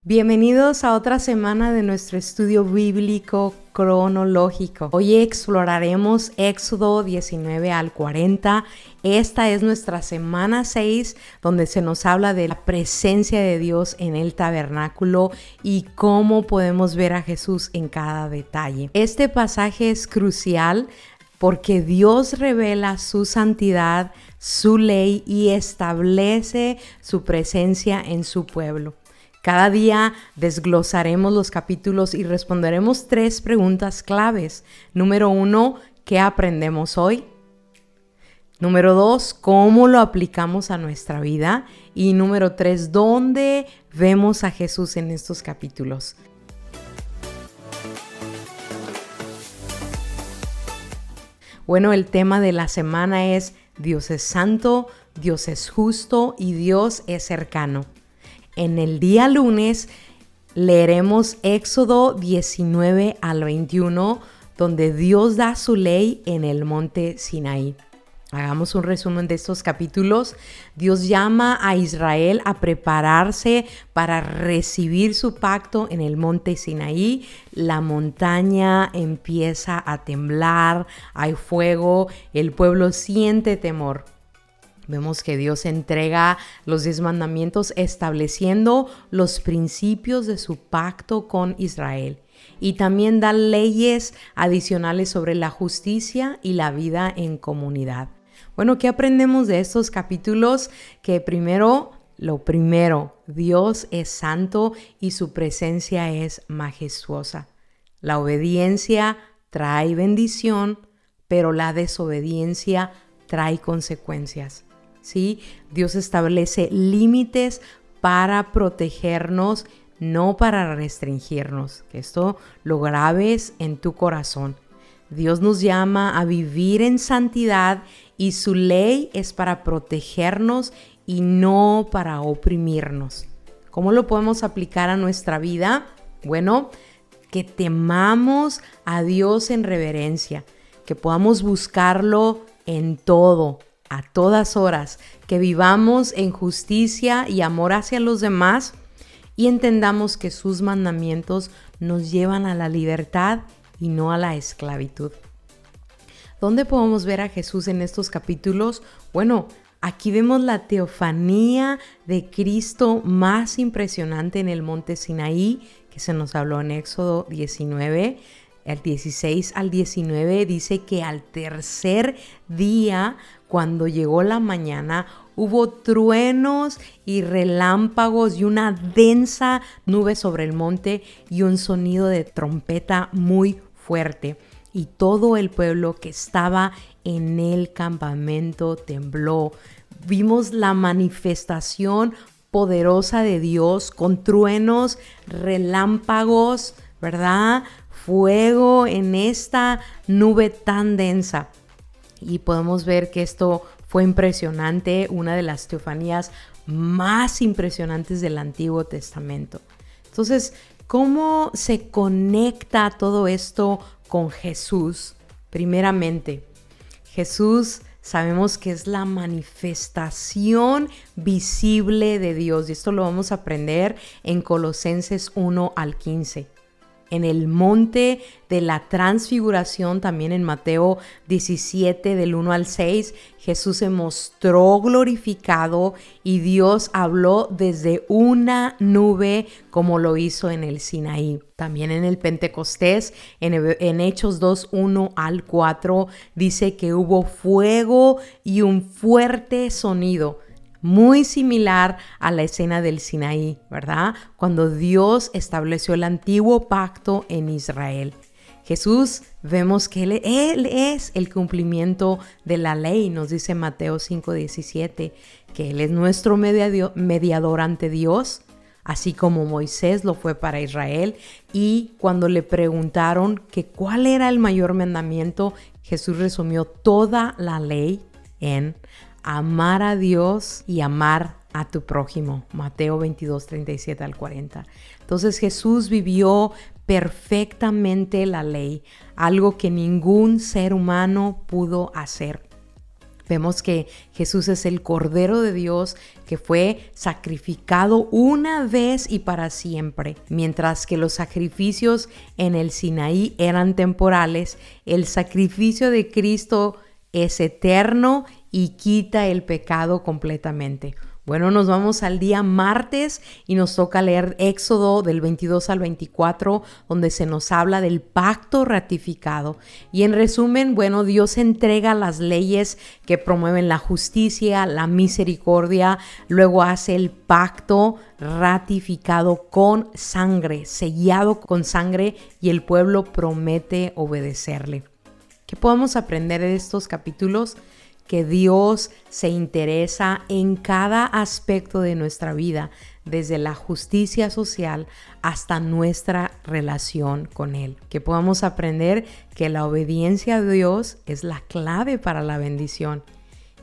Bienvenidos a otra semana de nuestro estudio bíblico cronológico. Hoy exploraremos Éxodo 19 al 40. Esta es nuestra semana 6, donde se nos habla de la presencia de Dios en el tabernáculo y cómo podemos ver a Jesús en cada detalle. Este pasaje es crucial porque Dios revela su santidad, su ley y establece su presencia en su pueblo. Cada día desglosaremos los capítulos y responderemos 3 preguntas claves. Número 1, ¿qué aprendemos hoy? Número 2, ¿cómo lo aplicamos a nuestra vida? Y número 3, ¿dónde vemos a Jesús en estos capítulos? Bueno, el tema de la semana es Dios es santo, Dios es justo y Dios es cercano. En el día lunes leeremos Éxodo 19 al 21, donde Dios da su ley en el monte Sinaí. Hagamos un resumen de estos capítulos. Dios llama a Israel a prepararse para recibir su pacto en el monte Sinaí. La montaña empieza a temblar, hay fuego, el pueblo siente temor. Vemos que Dios entrega los 10 mandamientos estableciendo los principios de su pacto con Israel y también da leyes adicionales sobre la justicia y la vida en comunidad. Bueno, ¿qué aprendemos de estos capítulos? Que lo primero, Dios es santo y su presencia es majestuosa. La obediencia trae bendición, pero la desobediencia trae consecuencias. ¿Sí? Dios establece límites para protegernos, no para restringirnos. Que esto lo grabes en tu corazón. Dios nos llama a vivir en santidad y su ley es para protegernos y no para oprimirnos. ¿Cómo lo podemos aplicar a nuestra vida? Bueno, que temamos a Dios en reverencia, que podamos buscarlo en todo, a todas horas, que vivamos en justicia y amor hacia los demás y entendamos que sus mandamientos nos llevan a la libertad y no a la esclavitud. ¿Dónde podemos ver a Jesús en estos capítulos? Bueno, aquí vemos la teofanía de Cristo más impresionante en el monte Sinaí, que se nos habló en Éxodo 19. El 16 al 19 dice que al tercer día, cuando llegó la mañana, hubo truenos y relámpagos y una densa nube sobre el monte y un sonido de trompeta muy fuerte. Y todo el pueblo que estaba en el campamento tembló. Vimos la manifestación poderosa de Dios con truenos, relámpagos, ¿verdad? Fuego en esta nube tan densa. Y podemos ver que esto fue impresionante, una de las teofanías más impresionantes del Antiguo Testamento. Entonces, ¿cómo se conecta todo esto con Jesús? Primeramente, Jesús sabemos que es la manifestación visible de Dios. Y esto lo vamos a aprender en Colosenses 1 al 15. En el monte de la transfiguración, también en Mateo 17 del 1 al 6, Jesús se mostró glorificado y Dios habló desde una nube como lo hizo en el Sinaí. También en el Pentecostés, en Hechos 2, 1 al 4, dice que hubo fuego y un fuerte sonido. Muy similar a la escena del Sinaí, ¿verdad? Cuando Dios estableció el antiguo pacto en Israel. Jesús, vemos que Él es el cumplimiento de la ley, nos dice Mateo 5:17, que Él es nuestro mediador ante Dios, así como Moisés lo fue para Israel. Y cuando le preguntaron que cuál era el mayor mandamiento, Jesús resumió toda la ley en amar a Dios y amar a tu prójimo. Mateo 22, 37 al 40. Entonces Jesús vivió perfectamente la ley, algo que ningún ser humano pudo hacer. Vemos que Jesús es el Cordero de Dios que fue sacrificado una vez y para siempre. Mientras que los sacrificios en el Sinaí eran temporales, el sacrificio de Cristo es eterno y quita el pecado completamente. Bueno, nos vamos al día martes y nos toca leer Éxodo del 22 al 24, donde se nos habla del pacto ratificado. Y en resumen, bueno, Dios entrega las leyes que promueven la justicia, la misericordia, luego hace el pacto ratificado con sangre, sellado con sangre, y el pueblo promete obedecerle. ¿Qué podemos aprender de estos capítulos? Que Dios se interesa en cada aspecto de nuestra vida, desde la justicia social hasta nuestra relación con Él. Que podamos aprender que la obediencia a Dios es la clave para la bendición.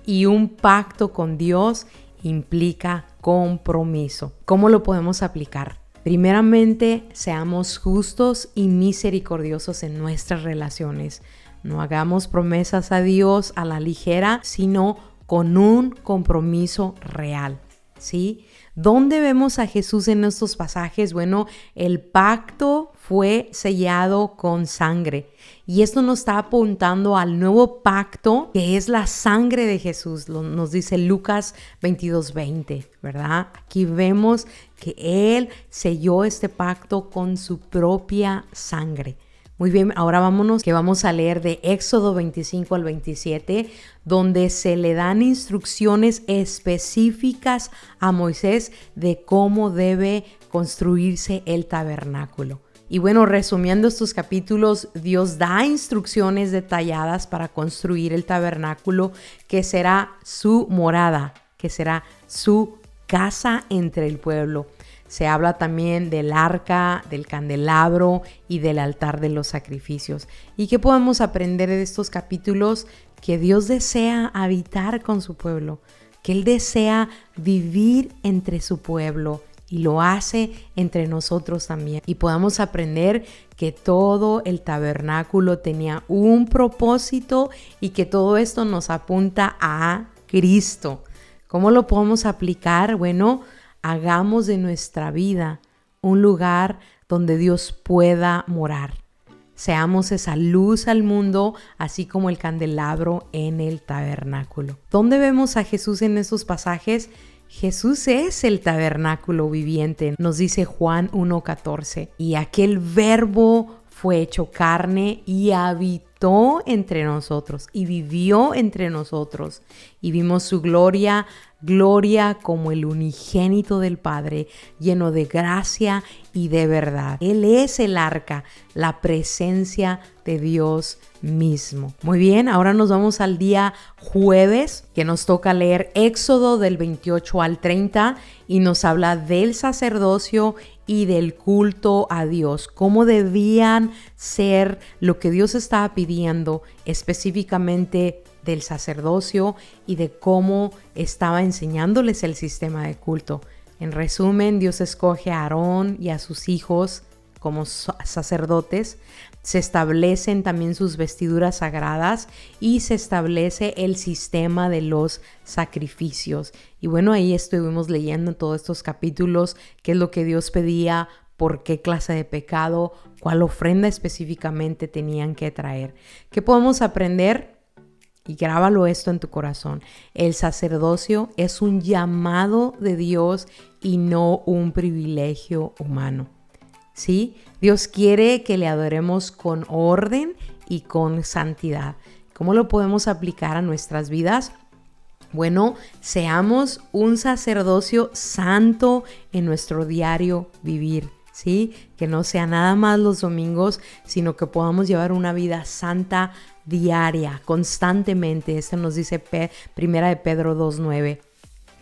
Y un pacto con Dios implica compromiso. ¿Cómo lo podemos aplicar? Primeramente, seamos justos y misericordiosos en nuestras relaciones. No hagamos promesas a Dios a la ligera, sino con un compromiso real, ¿sí? ¿Dónde vemos a Jesús en estos pasajes? Bueno, el pacto fue sellado con sangre. Y esto nos está apuntando al nuevo pacto, que es la sangre de Jesús. Nos dice Lucas 22:20, ¿verdad? Aquí vemos que Él selló este pacto con su propia sangre. Muy bien, ahora vámonos, que vamos a leer de Éxodo 25 al 27, donde se le dan instrucciones específicas a Moisés de cómo debe construirse el tabernáculo. Y bueno, resumiendo estos capítulos, Dios da instrucciones detalladas para construir el tabernáculo, que será su morada, que será su casa entre el pueblo. Se habla también del arca, del candelabro y del altar de los sacrificios. ¿Y qué podemos aprender de estos capítulos? Que Dios desea habitar con su pueblo, que Él desea vivir entre su pueblo y lo hace entre nosotros también. Y podamos aprender que todo el tabernáculo tenía un propósito y que todo esto nos apunta a Cristo. ¿Cómo lo podemos aplicar? Bueno, hagamos de nuestra vida un lugar donde Dios pueda morar. Seamos esa luz al mundo, así como el candelabro en el tabernáculo. ¿Dónde vemos a Jesús en estos pasajes? Jesús es el tabernáculo viviente, nos dice Juan 1:14. Y aquel verbo fue hecho carne y habitó entre nosotros y vivió entre nosotros. Y vimos su gloria como el unigénito del Padre, lleno de gracia y de verdad. Él es el arca, la presencia de Dios mismo. Muy bien, ahora nos vamos al día jueves, que nos toca leer Éxodo del 28 al 30 y nos habla del sacerdocio y del culto a Dios, cómo debían ser lo que Dios estaba pidiendo específicamente del sacerdocio y de cómo estaba enseñándoles el sistema de culto. En resumen, Dios escoge a Aarón y a sus hijos como sacerdotes, se establecen también sus vestiduras sagradas y se establece el sistema de los sacrificios. Y bueno, ahí estuvimos leyendo en todos estos capítulos qué es lo que Dios pedía, por qué clase de pecado, cuál ofrenda específicamente tenían que traer. ¿Qué podemos aprender? Y grábalo esto en tu corazón. El sacerdocio es un llamado de Dios y no un privilegio humano. ¿Sí? Dios quiere que le adoremos con orden y con santidad. ¿Cómo lo podemos aplicar a nuestras vidas? Bueno, seamos un sacerdocio santo en nuestro diario vivir, ¿sí? Que no sea nada más los domingos, sino que podamos llevar una vida santa diaria, constantemente. Esto nos dice Primera de Pedro 2:9.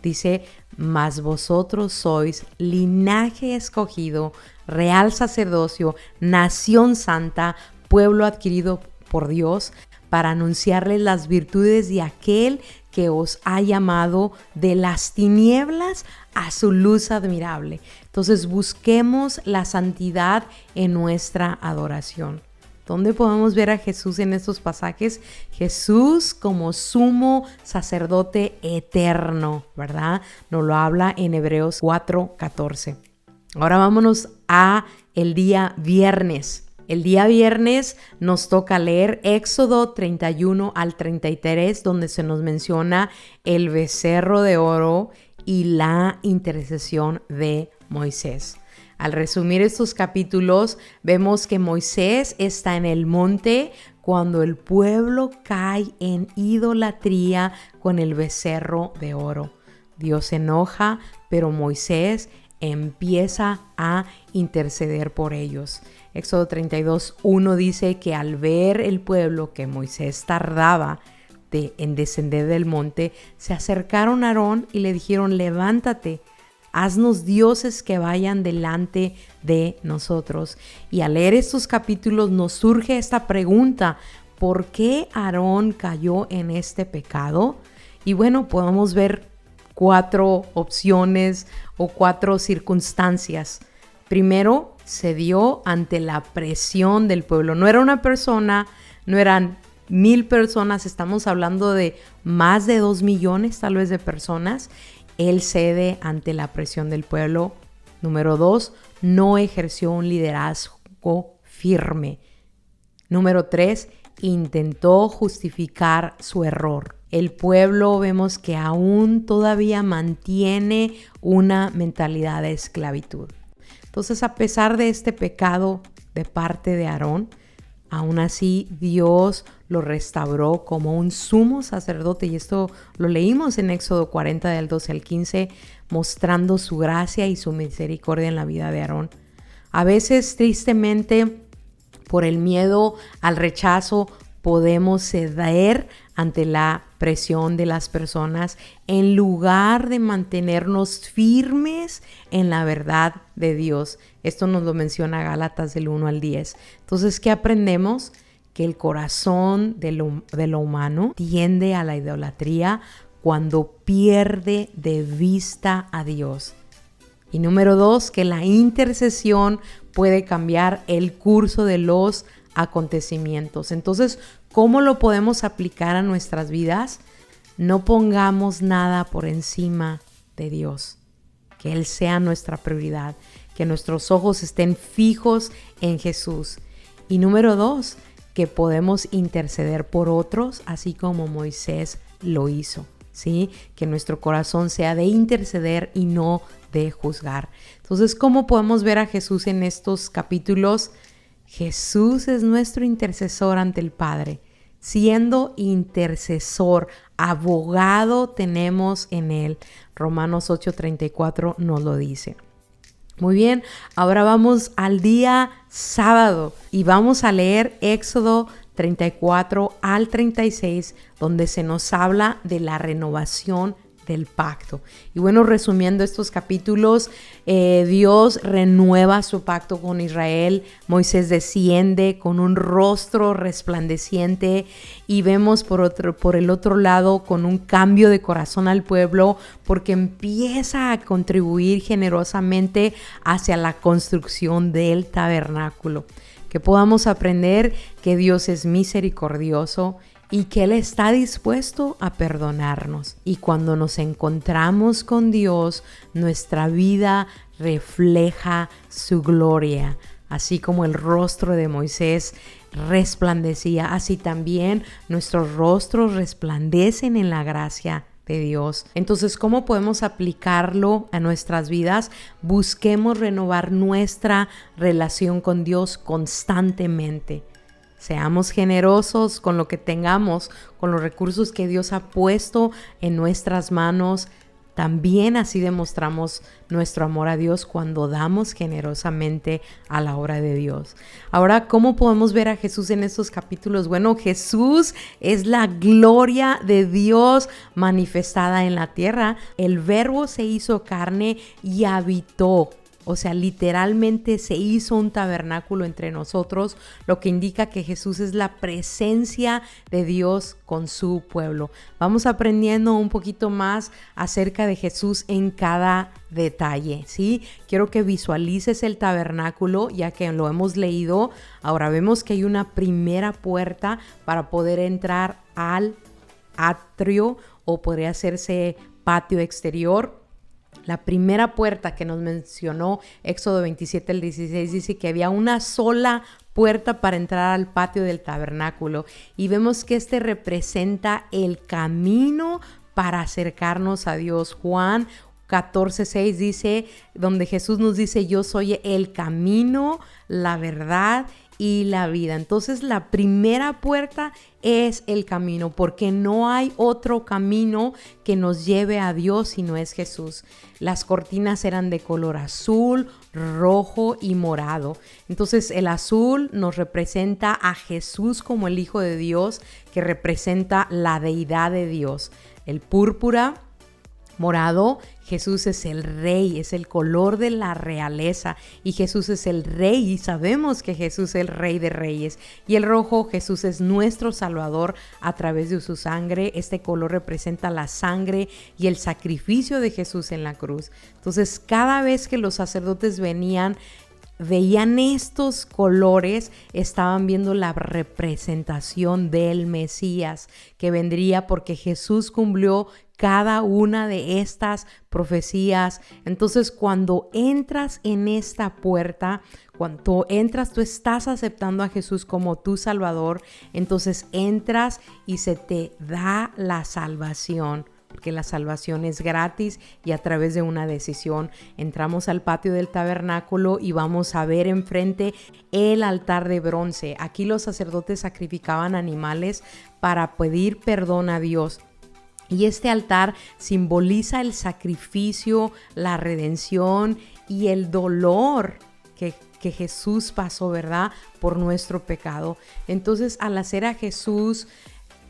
Dice, mas vosotros sois linaje escogido, real sacerdocio, nación santa, pueblo adquirido por Dios, para anunciarles las virtudes de aquel que os ha llamado de las tinieblas a su luz admirable. Entonces busquemos la santidad en nuestra adoración. ¿Dónde podemos ver a Jesús en estos pasajes? Jesús como sumo sacerdote eterno, ¿verdad? Nos lo habla en Hebreos 4:14. Ahora vámonos a el día viernes. El día viernes nos toca leer Éxodo 31 al 33, donde se nos menciona el becerro de oro y la intercesión de Moisés. Al resumir estos capítulos, vemos que Moisés está en el monte cuando el pueblo cae en idolatría con el becerro de oro. Dios se enoja, pero Moisés empieza a interceder por ellos. Éxodo 32:1 dice que al ver el pueblo que Moisés tardaba en descender del monte, se acercaron a Aarón y le dijeron: levántate, haznos dioses que vayan delante de nosotros. Y al leer estos capítulos nos surge esta pregunta: ¿por qué Aarón cayó en este pecado? Y bueno, podemos ver 4 opciones o 4 circunstancias. Primero, se dio ante la presión del pueblo. No era una persona, no eran 1,000 personas, estamos hablando de más de 2 millones tal vez de personas. Él cede ante la presión del pueblo. Número 2, no ejerció un liderazgo firme. Número 3, intentó justificar su error. El pueblo vemos que aún todavía mantiene una mentalidad de esclavitud. Entonces, a pesar de este pecado de parte de Aarón, aún así Dios lo restauró como un sumo sacerdote, y esto lo leímos en Éxodo 40 del 12 al 15, mostrando su gracia y su misericordia en la vida de Aarón. A veces, tristemente, por el miedo al rechazo, podemos ceder ante la presión de las personas en lugar de mantenernos firmes en la verdad de Dios. Esto nos lo menciona Gálatas del 1 al 10. Entonces, ¿qué aprendemos? Que el corazón de lo humano tiende a la idolatría cuando pierde de vista a Dios. Y número 2, que la intercesión puede cambiar el curso de los acontecimientos. Entonces, ¿cómo lo podemos aplicar a nuestras vidas? No pongamos nada por encima de Dios. Que Él sea nuestra prioridad. Que nuestros ojos estén fijos en Jesús. Y número 2, que podemos interceder por otros, así como Moisés lo hizo, ¿sí? Que nuestro corazón sea de interceder y no de juzgar. Entonces, ¿cómo podemos ver a Jesús en estos capítulos? Jesús es nuestro intercesor ante el Padre. Siendo intercesor, abogado tenemos en Él. Romanos 8:34 nos lo dice. Muy bien, ahora vamos al día sábado y vamos a leer Éxodo 34 al 36, donde se nos habla de la renovación del pacto. Y bueno, resumiendo estos capítulos, Dios renueva su pacto con Israel. Moisés desciende con un rostro resplandeciente y vemos por el otro lado con un cambio de corazón al pueblo, porque empieza a contribuir generosamente hacia la construcción del tabernáculo. Que podamos aprender que Dios es misericordioso y que Él está dispuesto a perdonarnos. Y cuando nos encontramos con Dios, nuestra vida refleja su gloria. Así como el rostro de Moisés resplandecía, así también nuestros rostros resplandecen en la gracia de Dios. Entonces, ¿cómo podemos aplicarlo a nuestras vidas? Busquemos renovar nuestra relación con Dios constantemente. Seamos generosos con lo que tengamos, con los recursos que Dios ha puesto en nuestras manos. También así demostramos nuestro amor a Dios cuando damos generosamente a la obra de Dios. Ahora, ¿cómo podemos ver a Jesús en estos capítulos? Bueno, Jesús es la gloria de Dios manifestada en la tierra. El Verbo se hizo carne y habitó O sea, literalmente se hizo un tabernáculo entre nosotros, lo que indica que Jesús es la presencia de Dios con su pueblo. Vamos aprendiendo un poquito más acerca de Jesús en cada detalle, ¿sí? Quiero que visualices el tabernáculo, ya que lo hemos leído. Ahora vemos que hay una primera puerta para poder entrar al atrio, o podría hacerse patio exterior. La primera puerta que nos mencionó Éxodo 27 al 16 dice que había una sola puerta para entrar al patio del tabernáculo, y vemos que este representa el camino para acercarnos a Dios. Juan 14:6 dice, donde Jesús nos dice: yo soy el camino, la verdad y la vida. Entonces la primera puerta es el camino, porque no hay otro camino que nos lleve a Dios si no es Jesús. Las cortinas eran de color azul, rojo y morado. Entonces el azul nos representa a Jesús como el Hijo de Dios, que representa la deidad de Dios. El púrpura, morado, Jesús es el rey, es el color de la realeza, y Jesús es el rey, y sabemos que Jesús es el rey de reyes. Y el rojo, Jesús es nuestro salvador a través de su sangre. Este color representa la sangre y el sacrificio de Jesús en la cruz. Entonces, cada vez que los sacerdotes veían estos colores, estaban viendo la representación del Mesías que vendría, porque Jesús cumplió cada una de estas profecías. Entonces, cuando entras en esta puerta, cuando entras, tú estás aceptando a Jesús como tu Salvador. Entonces entras y se te da la salvación, porque la salvación es gratis y a través de una decisión. Entramos al patio del tabernáculo y vamos a ver enfrente el altar de bronce. Aquí los sacerdotes sacrificaban animales para pedir perdón a Dios. Y este altar simboliza el sacrificio, la redención y el dolor que Jesús pasó, ¿verdad?, por nuestro pecado. Entonces, al hacer a Jesús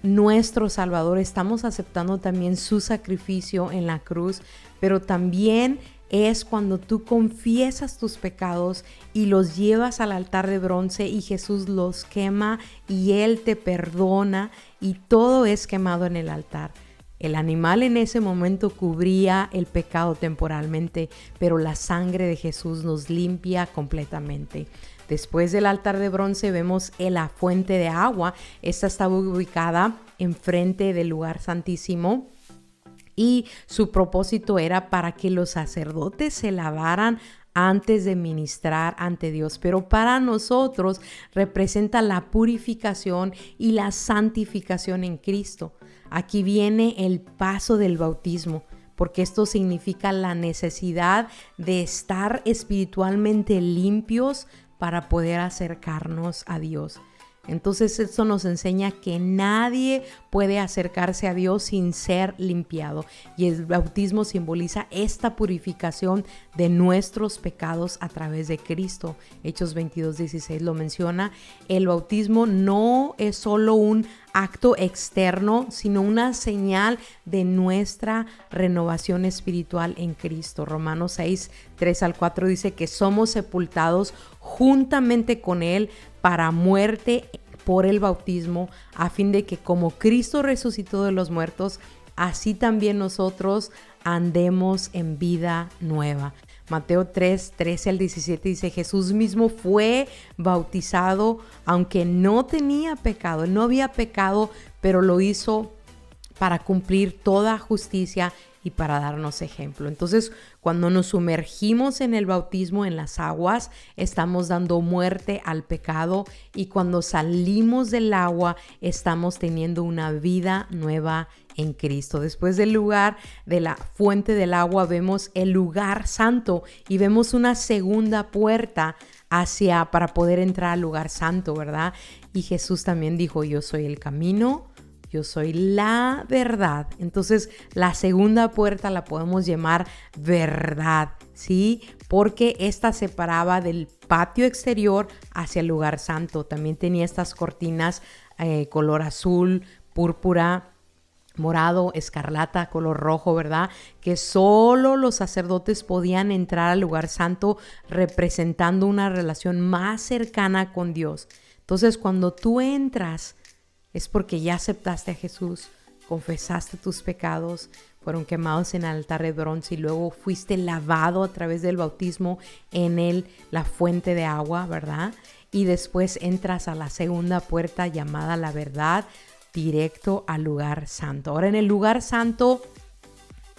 nuestro Salvador, estamos aceptando también su sacrificio en la cruz, pero también es cuando tú confiesas tus pecados y los llevas al altar de bronce, y Jesús los quema y Él te perdona, y todo es quemado en el altar. El animal en ese momento cubría el pecado temporalmente, pero la sangre de Jesús nos limpia completamente. Después del altar de bronce vemos la fuente de agua. Esta estaba ubicada enfrente del lugar santísimo, y su propósito era para que los sacerdotes se lavaran antes de ministrar ante Dios, pero para nosotros representa la purificación y la santificación en Cristo. Aquí viene el paso del bautismo, porque esto significa la necesidad de estar espiritualmente limpios para poder acercarnos a Dios. Entonces esto nos enseña que nadie puede acercarse a Dios sin ser limpiado, y el bautismo simboliza esta purificación de nuestros pecados a través de Cristo. Hechos 22:16 lo menciona. El bautismo no es solo un acto externo, sino una señal de nuestra renovación espiritual en Cristo. Romanos 6:3-4 dice que somos sepultados juntamente con Él para muerte por el bautismo, a fin de que como Cristo resucitó de los muertos, así también nosotros andemos en vida nueva. Mateo 3:13-17 dice: Jesús mismo fue bautizado aunque no tenía pecado, no había pecado, pero lo hizo para cumplir toda justicia y para darnos ejemplo. Entonces, cuando nos sumergimos en el bautismo, en las aguas, estamos dando muerte al pecado, y cuando salimos del agua, estamos teniendo una vida nueva en Cristo. Después del lugar de la fuente del agua, vemos el lugar santo y vemos una segunda puerta para poder entrar al lugar santo, ¿verdad? Y Jesús también dijo: yo soy el camino, yo soy la verdad. Entonces, la segunda puerta la podemos llamar verdad, ¿sí? Porque esta separaba del patio exterior hacia el lugar santo. También tenía estas cortinas color azul, púrpura, morado, escarlata, color rojo, ¿verdad? Que solo los sacerdotes podían entrar al lugar santo representando una relación más cercana con Dios. Entonces, cuando tú entras, es porque ya aceptaste a Jesús, confesaste tus pecados, fueron quemados en el altar de bronce y luego fuiste lavado a través del bautismo en la fuente de agua, ¿verdad? Y después entras a la segunda puerta llamada la verdad, directo al lugar santo. Ahora, en el lugar santo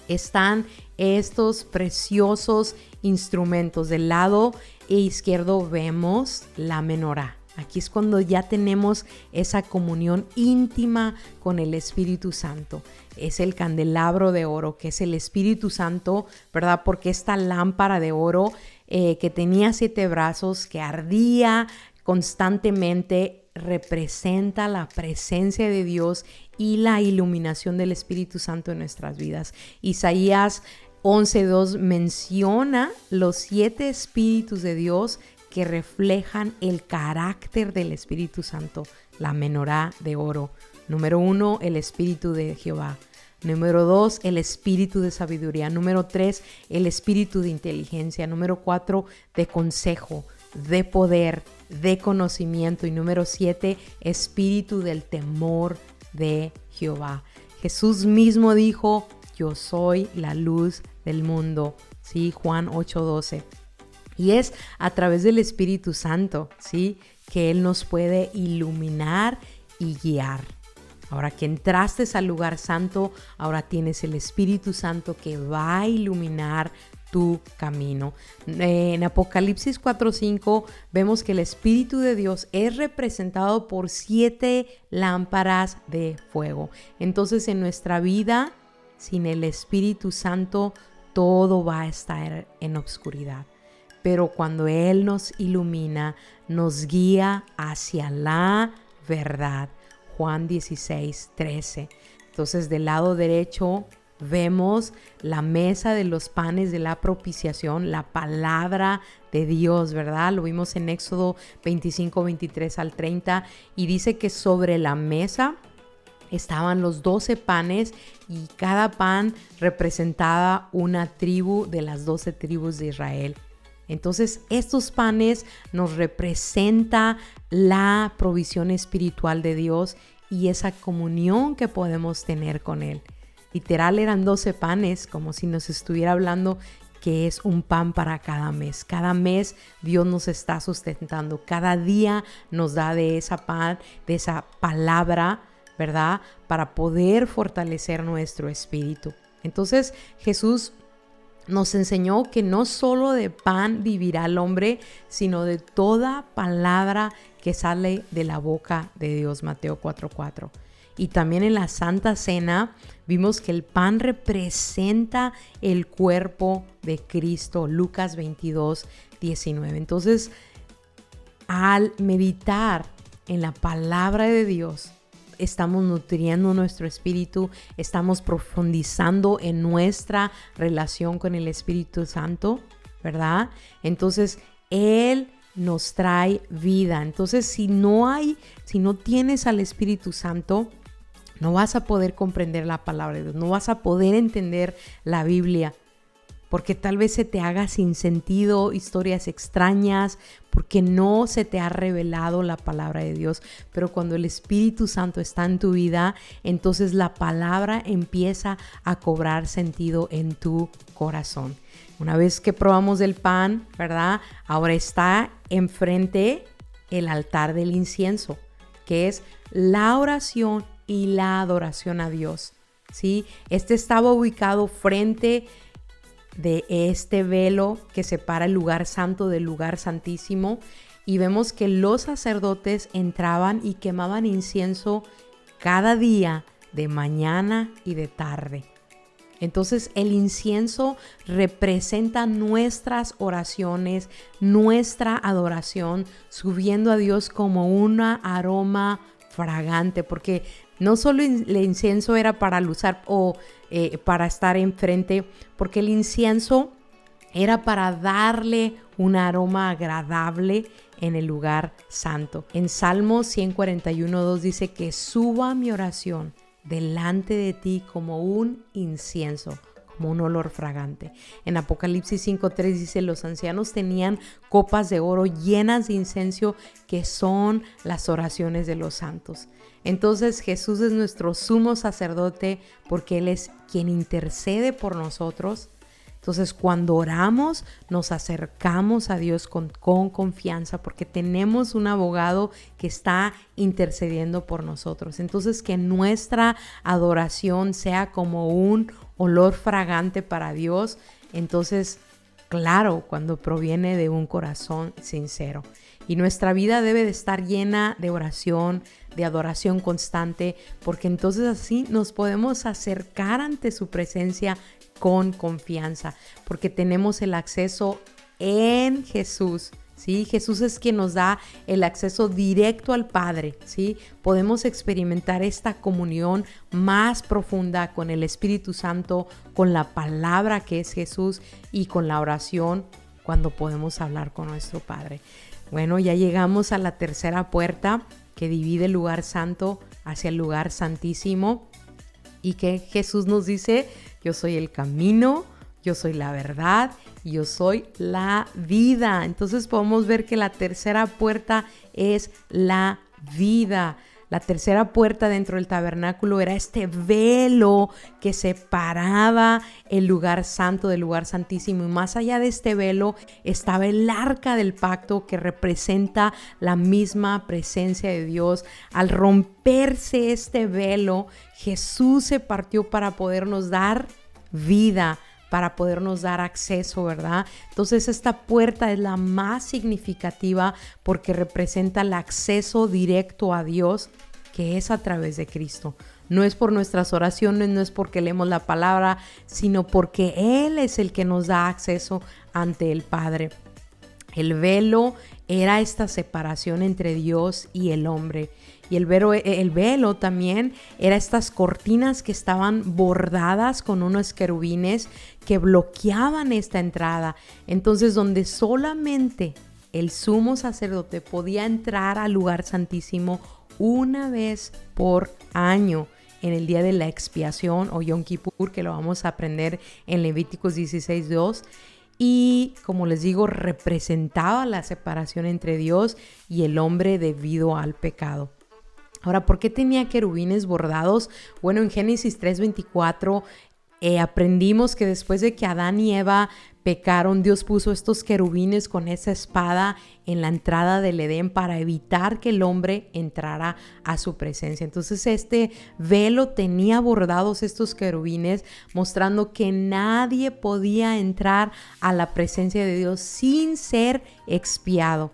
están estos preciosos instrumentos. Del lado izquierdo vemos la menorá. Aquí es cuando ya tenemos esa comunión íntima con el Espíritu Santo. Es el candelabro de oro, que es el Espíritu Santo, ¿verdad? Porque esta lámpara de oro que tenía 7 brazos, que ardía constantemente, representa la presencia de Dios y la iluminación del Espíritu Santo en nuestras vidas. Isaías 11:2 menciona los 7 espíritus de Dios que reflejan el carácter del Espíritu Santo, la menorá de oro. Número 1, el Espíritu de Jehová. Número 2, el Espíritu de sabiduría. Número 3, el Espíritu de inteligencia. Número 4, de consejo, de poder, de conocimiento. Y número 7, Espíritu del temor de Jehová. Jesús mismo dijo, yo soy la luz del mundo. ¿Sí? Juan 8:12. Y es a través del Espíritu Santo, ¿sí?, que Él nos puede iluminar y guiar. Ahora que entraste al lugar santo, ahora tienes el Espíritu Santo que va a iluminar tu camino. En Apocalipsis 4:5 vemos que el Espíritu de Dios es representado por 7 lámparas de fuego. Entonces, en nuestra vida, sin el Espíritu Santo, todo va a estar en oscuridad. Pero cuando Él nos ilumina, nos guía hacia la verdad. Juan 16:13. Entonces, del lado derecho vemos la mesa de los panes de la propiciación, la palabra de Dios, ¿verdad? Lo vimos en Éxodo 25:23 al 30, y dice que sobre la mesa estaban los 12 panes y cada pan representaba una tribu de las 12 tribus de Israel. Entonces, estos panes nos representa la provisión espiritual de Dios y esa comunión que podemos tener con Él. Literal, eran 12 panes, como si nos estuviera hablando que es un pan para cada mes. Cada mes Dios nos está sustentando. Cada día nos da de esa pan, de esa palabra, ¿verdad? Para poder fortalecer nuestro espíritu. Entonces, Jesús nos enseñó que no solo de pan vivirá el hombre, sino de toda palabra que sale de la boca de Dios. Mateo 4:4. Y también en la Santa Cena vimos que el pan representa el cuerpo de Cristo. Lucas 22:19. Entonces, al meditar en la palabra de Dios, estamos nutriendo nuestro espíritu, estamos profundizando en nuestra relación con el Espíritu Santo, ¿verdad? Entonces, Él nos trae vida. Entonces, si no tienes al Espíritu Santo, no vas a poder comprender la palabra de Dios, no vas a poder entender la Biblia, porque tal vez se te haga sin sentido, historias extrañas, porque no se te ha revelado la palabra de Dios. Pero cuando el Espíritu Santo está en tu vida, entonces la palabra empieza a cobrar sentido en tu corazón. Una vez que probamos el pan, ¿verdad? Ahora está enfrente el altar del incienso, que es la oración y la adoración a Dios, ¿sí? Este estaba ubicado frente de este velo que separa el lugar santo del lugar santísimo, y vemos que los sacerdotes entraban y quemaban incienso cada día, de mañana y de tarde. Entonces, el incienso representa nuestras oraciones, nuestra adoración, subiendo a Dios como un aroma fragante, porque no solo el incienso era para usar o para estar enfrente, porque el incienso era para darle un aroma agradable en el lugar santo. En Salmo 141:2 dice que suba mi oración delante de ti como un incienso, como un olor fragante. En Apocalipsis 5:3 dice, los ancianos tenían copas de oro llenas de incienso, que son las oraciones de los santos. Entonces Jesús es nuestro sumo sacerdote porque Él es quien intercede por nosotros. Entonces cuando oramos nos acercamos a Dios con confianza porque tenemos un abogado que está intercediendo por nosotros. Entonces que nuestra adoración sea como un olor fragante para Dios. Entonces, claro, cuando proviene de un corazón sincero. Y nuestra vida debe de estar llena de oración, de adoración constante, porque entonces así nos podemos acercar ante su presencia con confianza, porque tenemos el acceso en Jesús, ¿sí? Jesús es quien nos da el acceso directo al Padre, ¿sí? Podemos experimentar esta comunión más profunda con el Espíritu Santo, con la palabra que es Jesús y con la oración cuando podemos hablar con nuestro Padre. Bueno, ya llegamos a la tercera puerta que divide el lugar santo hacia el lugar santísimo y que Jesús nos dice: yo soy el camino, yo soy la verdad y yo soy la vida. Entonces podemos ver que la tercera puerta es la vida. La tercera puerta dentro del tabernáculo era este velo que separaba el lugar santo del lugar santísimo. Y más allá de este velo estaba el arca del pacto, que representa la misma presencia de Dios. Al romperse este velo, Jesús se partió para podernos dar vida, para podernos dar acceso, ¿verdad? Entonces esta puerta es la más significativa porque representa el acceso directo a Dios, que es a través de Cristo. No es por nuestras oraciones, no es porque leemos la palabra, sino porque Él es el que nos da acceso ante el Padre. El velo era esta separación entre Dios y el hombre. Y el velo también era estas cortinas que estaban bordadas con unos querubines que bloqueaban esta entrada. Entonces, donde solamente el sumo sacerdote podía entrar al lugar santísimo una vez por año, en el día de la expiación o Yom Kippur, que lo vamos a aprender en Levíticos 16:2. Y como les digo, representaba la separación entre Dios y el hombre debido al pecado. Ahora, ¿por qué tenía querubines bordados? Bueno, en Génesis 3:24 aprendimos que después de que Adán y Eva pecaron, Dios puso estos querubines con esa espada en la entrada del Edén para evitar que el hombre entrara a su presencia. Entonces este velo tenía bordados estos querubines, mostrando que nadie podía entrar a la presencia de Dios sin ser expiado.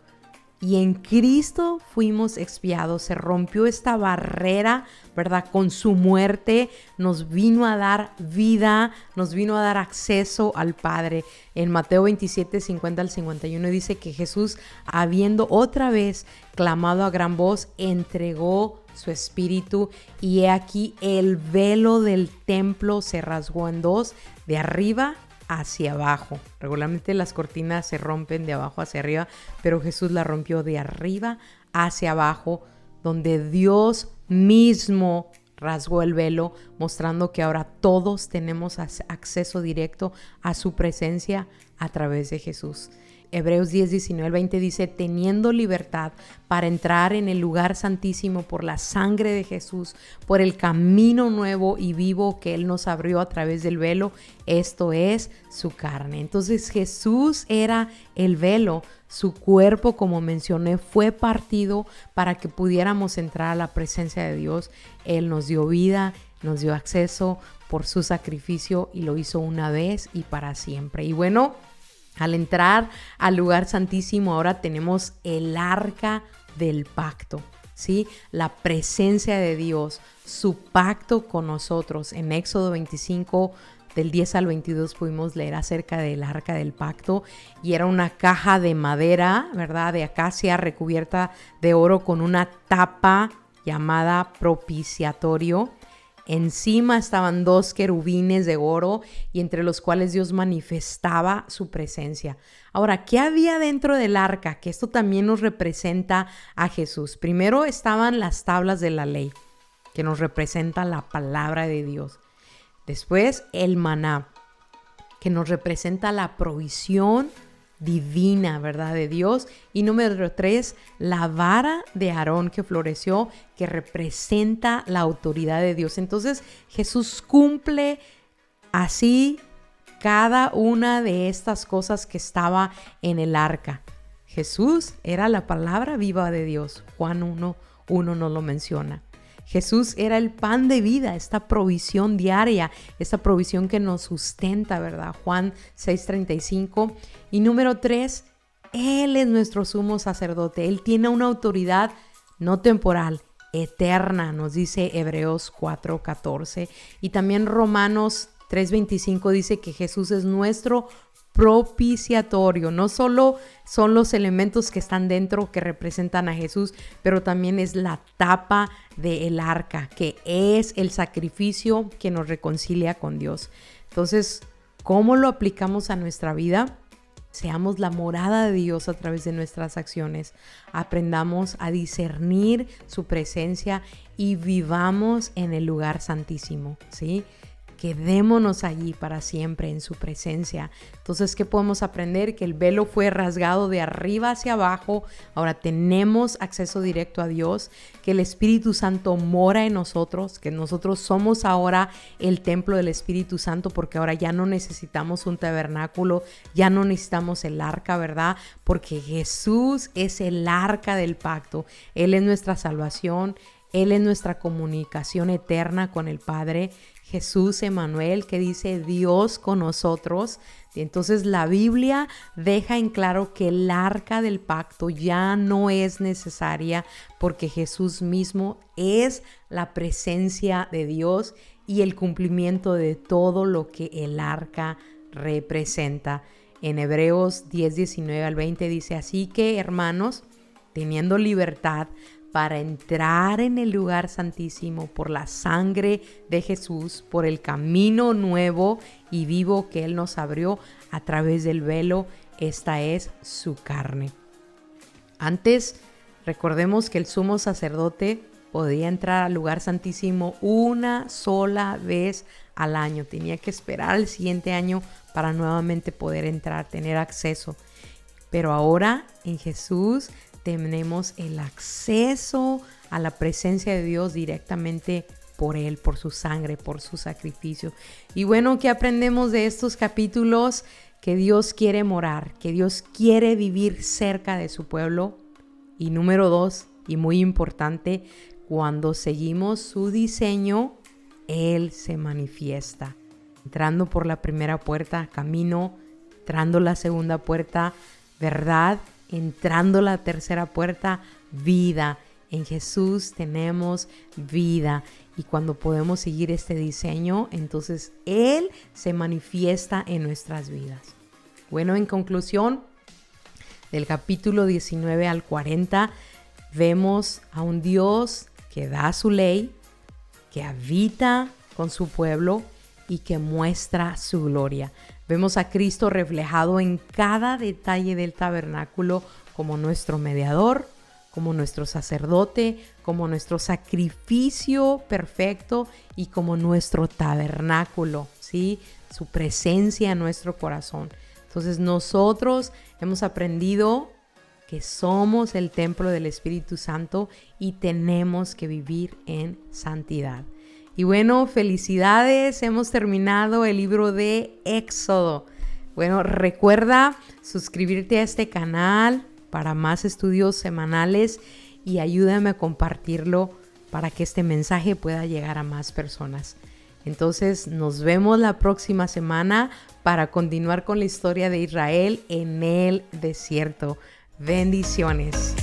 Y en Cristo fuimos expiados, se rompió esta barrera, ¿verdad? Con su muerte nos vino a dar vida, nos vino a dar acceso al Padre. En Mateo 27:50-51 dice que Jesús, habiendo otra vez clamado a gran voz, entregó su espíritu y he aquí el velo del templo se rasgó en dos, de arriba hacia abajo. Regularmente las cortinas se rompen de abajo hacia arriba, pero Jesús la rompió de arriba hacia abajo, donde Dios mismo rasgó el velo, mostrando que ahora todos tenemos acceso directo a su presencia a través de Jesús. Hebreos 10:19-20 dice: teniendo libertad para entrar en el lugar santísimo por la sangre de Jesús, por el camino nuevo y vivo que Él nos abrió a través del velo, esto es su carne. Entonces Jesús era el velo, su cuerpo, como mencioné, fue partido para que pudiéramos entrar a la presencia de Dios. Él nos dio vida, nos dio acceso por su sacrificio y lo hizo una vez y para siempre. Y bueno, al entrar al lugar santísimo ahora tenemos el arca del pacto, ¿sí? La presencia de Dios, su pacto con nosotros. En Éxodo 25, del 10 al 22 pudimos leer acerca del arca del pacto y era una caja de madera, ¿verdad? De acacia recubierta de oro con una tapa llamada propiciatorio. Encima estaban dos querubines de oro y entre los cuales Dios manifestaba su presencia. Ahora, ¿qué había dentro del arca? Que esto también nos representa a Jesús. Primero estaban las tablas de la ley. que nos representa la palabra de Dios. Después, el maná, que nos representa la provisión divina, ¿verdad? De Dios. Y número 3, la vara de Aarón que floreció, que representa la autoridad de Dios. Entonces, Jesús cumple así cada una de estas cosas que estaba en el arca. Jesús era la palabra viva de Dios. Juan 1:1 nos lo menciona. Jesús era el pan de vida, esta provisión diaria, esta provisión que nos sustenta, ¿verdad? Juan 6:35. Y número 3, Él es nuestro sumo sacerdote. Él tiene una autoridad no temporal, eterna, nos dice Hebreos 4:14. Y también Romanos 3:25 dice que Jesús es nuestro propiciatorio. No solo son los elementos que están dentro que representan a Jesús, pero también es la tapa del arca, que es el sacrificio que nos reconcilia con Dios. Entonces, ¿cómo lo aplicamos a nuestra vida? Seamos la morada de Dios a través de nuestras acciones. Aprendamos a discernir su presencia y vivamos en el lugar santísimo, ¿sí? Quedémonos allí para siempre en su presencia. Entonces, ¿qué podemos aprender? Que el velo fue rasgado de arriba hacia abajo. Ahora tenemos acceso directo a Dios. Que el Espíritu Santo mora en nosotros. Que nosotros somos ahora el templo del Espíritu Santo, porque ahora ya no necesitamos un tabernáculo. Ya no necesitamos el arca, ¿verdad? Porque Jesús es el arca del pacto. Él es nuestra salvación. Él es nuestra comunicación eterna con el Padre. Jesús Emmanuel, que dice Dios con nosotros. Entonces la Biblia deja en claro que el arca del pacto ya no es necesaria, porque Jesús mismo es la presencia de Dios y el cumplimiento de todo lo que el arca representa. En Hebreos 10:19-20 dice: así que, hermanos, teniendo libertad para entrar en el lugar santísimo por la sangre de Jesús, por el camino nuevo y vivo que Él nos abrió a través del velo, esta es su carne. Antes, recordemos que el sumo sacerdote podía entrar al lugar santísimo una sola vez al año. Tenía que esperar al siguiente año para nuevamente poder entrar, tener acceso. Pero ahora en Jesús tenemos el acceso a la presencia de Dios directamente por Él, por su sangre, por su sacrificio. Y bueno, ¿qué aprendemos de estos capítulos? Que Dios quiere morar, que Dios quiere vivir cerca de su pueblo. Y número 2, y muy importante, cuando seguimos su diseño, Él se manifiesta. Entrando por la primera puerta, camino; entrando la segunda puerta, verdad; entrando la tercera puerta, vida. En Jesús tenemos vida. Y cuando podemos seguir este diseño, entonces Él se manifiesta en nuestras vidas. Bueno, en conclusión, del capítulo 19 al 40, vemos a un Dios que da su ley, que habita con su pueblo y que muestra su gloria. Vemos a Cristo reflejado en cada detalle del tabernáculo como nuestro mediador, como nuestro sacerdote, como nuestro sacrificio perfecto y como nuestro tabernáculo, ¿sí? Su presencia en nuestro corazón. Entonces nosotros hemos aprendido que somos el templo del Espíritu Santo y tenemos que vivir en santidad. Y bueno, felicidades, hemos terminado el libro de Éxodo. Bueno, recuerda suscribirte a este canal para más estudios semanales y ayúdame a compartirlo para que este mensaje pueda llegar a más personas. Entonces nos vemos la próxima semana para continuar con la historia de Israel en el desierto. Bendiciones.